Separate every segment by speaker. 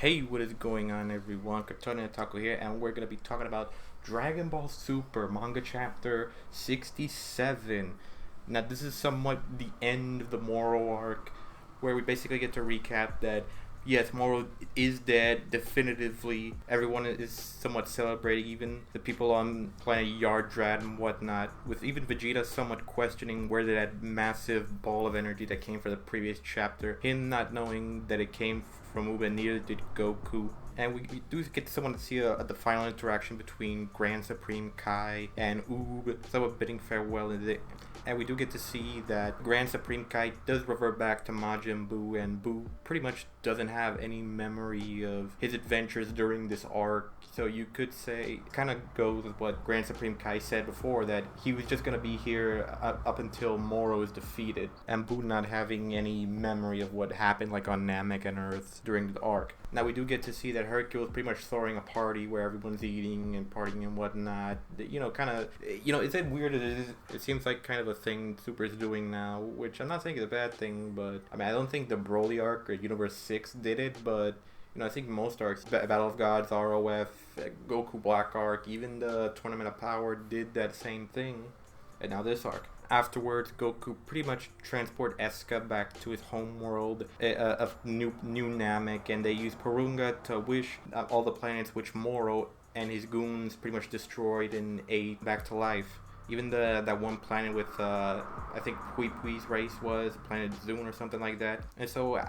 Speaker 1: Hey, what is going on, everyone? Katana Taco here, and we're gonna be talking about Dragon Ball Super manga chapter 67. Now, this is somewhat the end of the Moro arc, where we basically get to recap that yes, Moro is dead definitively. Everyone is somewhat celebrating, even the people on planet Yardrat and whatnot, with even Vegeta somewhat questioning where did that massive ball of energy that came from the previous chapter, him not knowing that it came from Uba, neither did Goku. And we do get someone to see the final interaction between Grand Supreme Kai and Oob, somewhat bidding farewell in it. And we do get to see that Grand Supreme Kai does revert back to Majin Buu, and Buu pretty much doesn't have any memory of his adventures during this arc. So you could say, kind of goes with what Grand Supreme Kai said before, that he was just going to be here up until Moro is defeated, and Buu not having any memory of what happened like on Namek and Earth during the arc. Now we do get to see that Hercule pretty much throwing a party where everyone's eating and partying and whatnot. Is it weird? It seems like kind of a thing Super is doing now, which I'm not saying is a bad thing, but I mean, I don't think the Broly arc or Universe 6 did it, but I think most arcs, Battle of Gods, ROF, Goku Black arc, even the Tournament of Power did that same thing, and now this arc. Afterwards, Goku pretty much transport Eska back to his home world of New Namek, and they use Porunga to wish all the planets which Moro and his goons pretty much destroyed and ate back to life. Even that one planet with, I think Hui Pui's race was, Planet Zune or something like that. And so,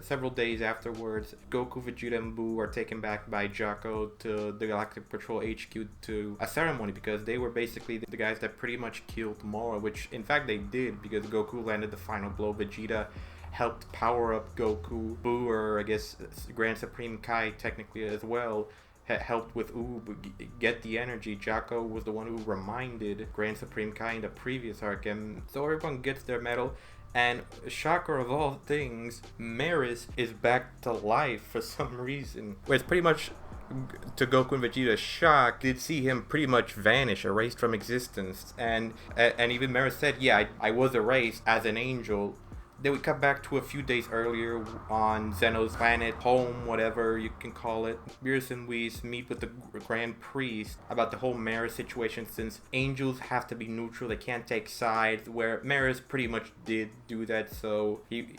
Speaker 1: several days afterwards, Goku, Vegeta, and Buu are taken back by Jocko to the Galactic Patrol HQ to a ceremony, because they were basically the guys that pretty much killed Moro, which in fact they did, because Goku landed the final blow. Vegeta helped power up Goku. Buu, or I guess Grand Supreme Kai technically as well, helped with Oob get the energy. Jocko was the one who reminded Grand Supreme Kai in the previous arc, and so everyone gets their medal. And shocker of all things, Maris is back to life for some reason. Where it's pretty much, to Goku and Vegeta's shock, did see him pretty much vanish, erased from existence. And even Maris said, yeah, I was erased as an angel. Then we cut back to a few days earlier on Zeno's planet, home, whatever you can call it. Beerus and Whis meet with the Grand Priest about the whole Maris situation, since angels have to be neutral, they can't take sides, where Maris pretty much did do that. So he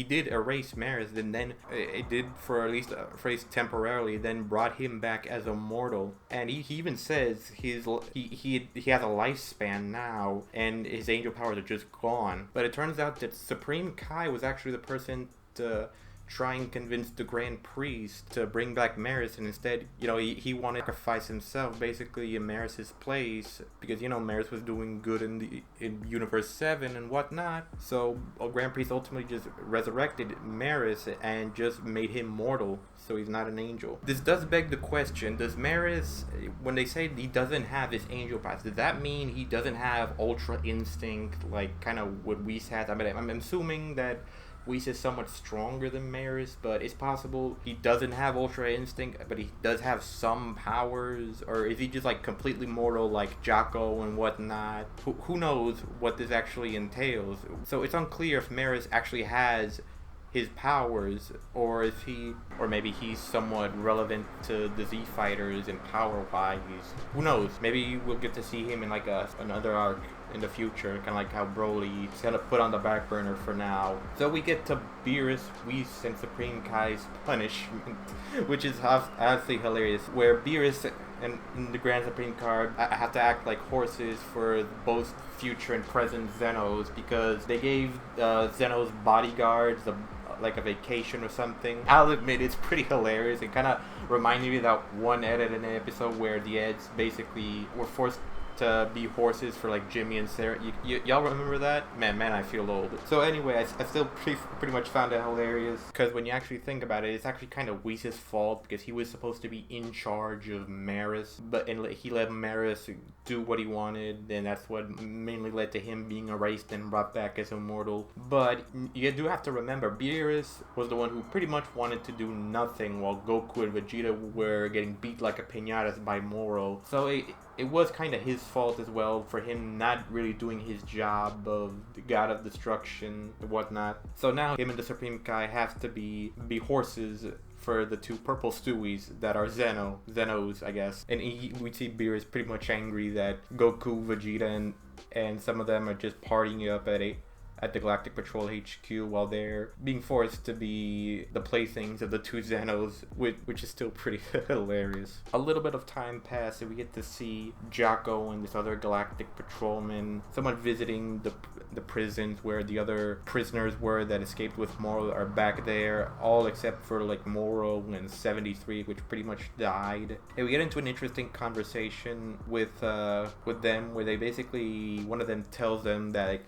Speaker 1: did erase Maris, and then it did for at least temporarily, then brought him back as a mortal. And he even says he has a lifespan now, and his angel powers are just gone. But it turns out that Supreme Kai was actually the person to try and convince the Grand Priest to bring back Maris, and instead, he wanted to sacrifice himself basically in Maris's place, because Maris was doing good in Universe 7 and whatnot. So Grand Priest ultimately just resurrected Maris and just made him mortal, so he's not an angel. This does beg the question, does Maris, when they say he doesn't have his angel powers, does that mean he doesn't have Ultra Instinct, like kind of what Whis has? I mean, I'm assuming that Whis is somewhat stronger than Maris, but it's possible he doesn't have Ultra Instinct, but he does have some powers, or is he just like completely mortal like Jocko and whatnot? Who knows what this actually entails? So it's unclear if Maris actually has his powers, or maybe he's somewhat relevant to the Z Fighters and power-wise. Who knows? Maybe we'll get to see him in like another arc in the future, kind of like how Broly is kind of put on the back burner for now. So we get to Beerus, Whis, and Supreme Kai's punishment, which is honestly hilarious, where Beerus and the Grand Supreme Card have to act like horses for both future and present Zenos, because they gave Zeno's bodyguards like a vacation or something. I'll admit it's pretty hilarious. It kind of reminded me of that one edit in an episode where the Eds basically were forced to be horses for like Jimmy and Sarah. Y'all remember that? Man, I feel old. So anyway, I still pretty much found it hilarious, because when you actually think about it, it's actually kind of Whis' fault, because he was supposed to be in charge of Maris, and he let Maris do what he wanted, and that's what mainly led to him being erased and brought back as immortal. But you do have to remember, Beerus was the one who pretty much wanted to do nothing, while Goku and Vegeta were getting beat like a piñatas by Moro. So it was kind of his fault as well for him not really doing his job of the god of destruction and whatnot. So now him and the Supreme Kai have to be horses for the two purple Stewies that are Zenos, I guess. And we see Beer is pretty much angry that Goku, Vegeta, and some of them are just partying up at the Galactic Patrol HQ while they're being forced to be the playthings of the two Zenos, which is still pretty hilarious. A little bit of time passes and we get to see Jocko and this other Galactic Patrolman somewhat visiting the prisons where the other prisoners were that escaped with Moro are back there, all except for like Moro and 73, which pretty much died. And we get into an interesting conversation with them where they basically, one of them tells them that like,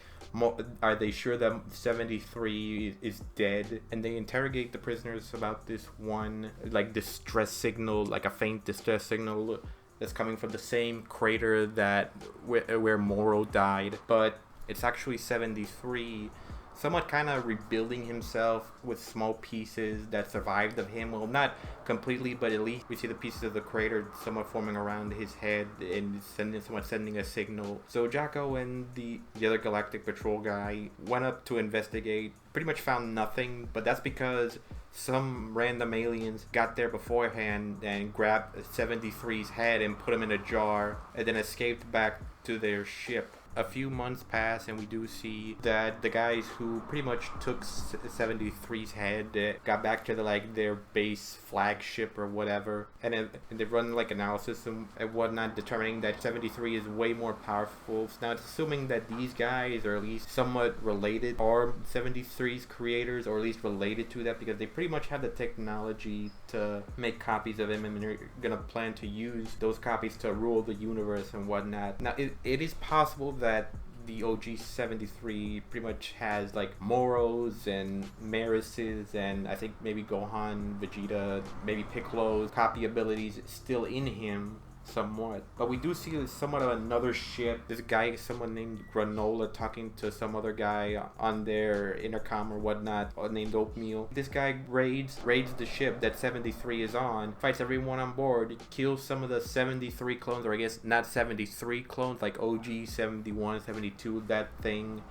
Speaker 1: are they sure that 73 is dead? And they interrogate the prisoners about this one like distress signal, like a faint distress signal that's coming from the same crater that where Moro died, but it's actually 73 somewhat kind of rebuilding himself with small pieces that survived of him. Well, not completely, but at least we see the pieces of the crater somewhat forming around his head and sending a signal. So Jocko and the other Galactic Patrol guy went up to investigate, pretty much found nothing, but that's because some random aliens got there beforehand and grabbed 73's head and put him in a jar and then escaped back to their ship. A few months pass and we do see that the guys who pretty much took 73's head got back to their base flagship or whatever, and they run like analysis and whatnot, determining that 73 is way more powerful. So now it's assuming that these guys are at least somewhat related, or 73's creators, or at least related to that, because they pretty much have the technology to make copies of him, and they're gonna plan to use those copies to rule the universe and whatnot. Now it is possible that the OG 73 pretty much has like Moros and Marises and I think maybe Gohan, Vegeta, maybe Piccolo's copy abilities still in him somewhat. But we do see somewhat of another ship. This guy, someone named Granola, talking to some other guy on their intercom or whatnot, named Oatmeal. This guy raids the ship that 73 is on, fights everyone on board, kills some of the 73 clones, or I guess not 73 clones, like OG 71, 72, that thing.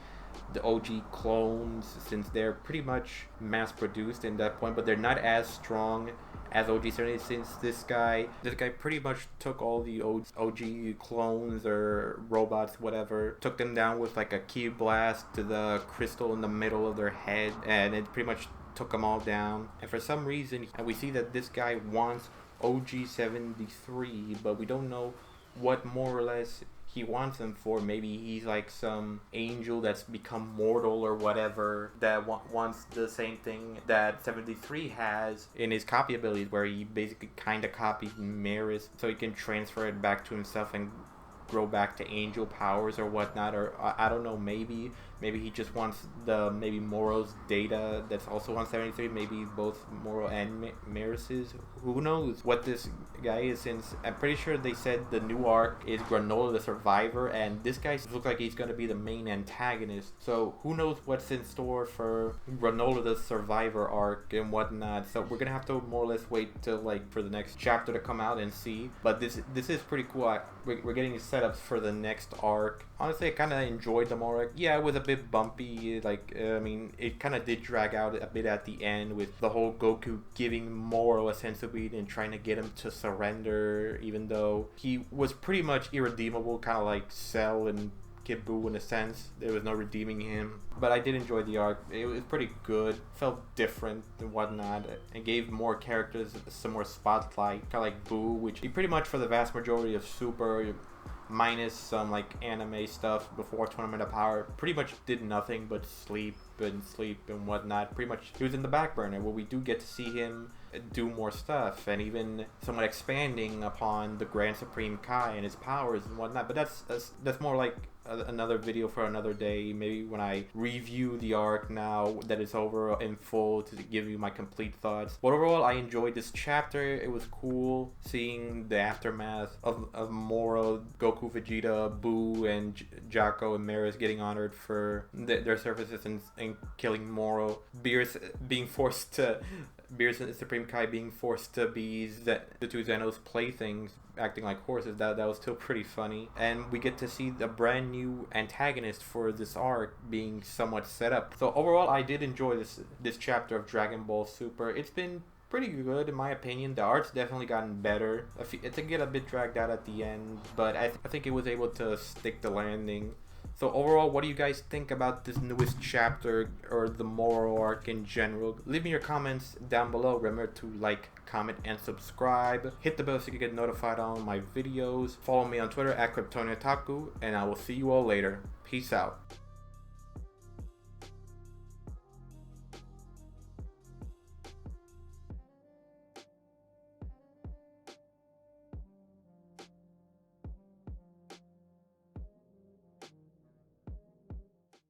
Speaker 1: The OG clones, since they're pretty much mass produced in that point, but they're not as strong as OG 70, since this guy pretty much took all the OG clones or robots, whatever, took them down with like a key blast to the crystal in the middle of their head, and it pretty much took them all down. And for some reason, and we see that this guy wants OG 73, but we don't know what more or less he wants them for. Maybe he's like some angel that's become mortal or whatever that wants the same thing that 73 has in his copy abilities, where he basically kind of copied Maris so he can transfer it back to himself and grow back to angel powers or whatnot. Or I don't know, maybe he just wants maybe Moro's data that's also on 73, maybe both Moro and Maris's. Who knows what this guy is, since I'm pretty sure they said the new arc is Granola the Survivor, and this guy looks like he's going to be the main antagonist. So who knows what's in store for Granola the Survivor arc and whatnot. So we're going to have to more or less wait till like for the next chapter to come out and see. But this is pretty cool. We're getting setups for the next arc. Honestly, I kind of enjoyed the Moro arc. Yeah, it was a bit bumpy. Like, I mean, it kind of did drag out a bit at the end with the whole Goku giving Moro a sense of being and trying to get him to surrender, even though he was pretty much irredeemable, kind of like Cell and Kid Buu in a sense. There was no redeeming him. But I did enjoy the arc. It was pretty good. Felt different and whatnot. And gave more characters some more spotlight. Kind of like Buu, which he pretty much for the vast majority of Super, minus some like anime stuff before Tournament of Power, pretty much did nothing but sleep and whatnot. Pretty much he was in the back burner, where we do get to see him do more stuff and even somewhat expanding upon the Grand Supreme Kai and his powers and whatnot. But that's more like another video for another day, maybe when I review the arc now that it's over in full, to give you my complete thoughts. But overall, I enjoyed this chapter. It was cool seeing the aftermath of Moro, Goku, Vegeta, Buu, and Jocko and Maris getting honored for their services and killing Moro. Beerus being forced to Beerus and Supreme Kai being forced to be the two Zenos playthings, acting like horses. That was still pretty funny. And we get to see the brand new antagonist for this arc being somewhat set up. So overall, I did enjoy this chapter of Dragon Ball Super. It's been pretty good in my opinion. The art's definitely gotten better. It did get a bit dragged out at the end, but I think it was able to stick the landing. So overall, what do you guys think about this newest chapter or the Moro arc in general? Leave me your comments down below. Remember to like, comment, and subscribe. Hit the bell so you can get notified on my videos. Follow me on Twitter at KryptonianOtaku, and I will see you all later. Peace out.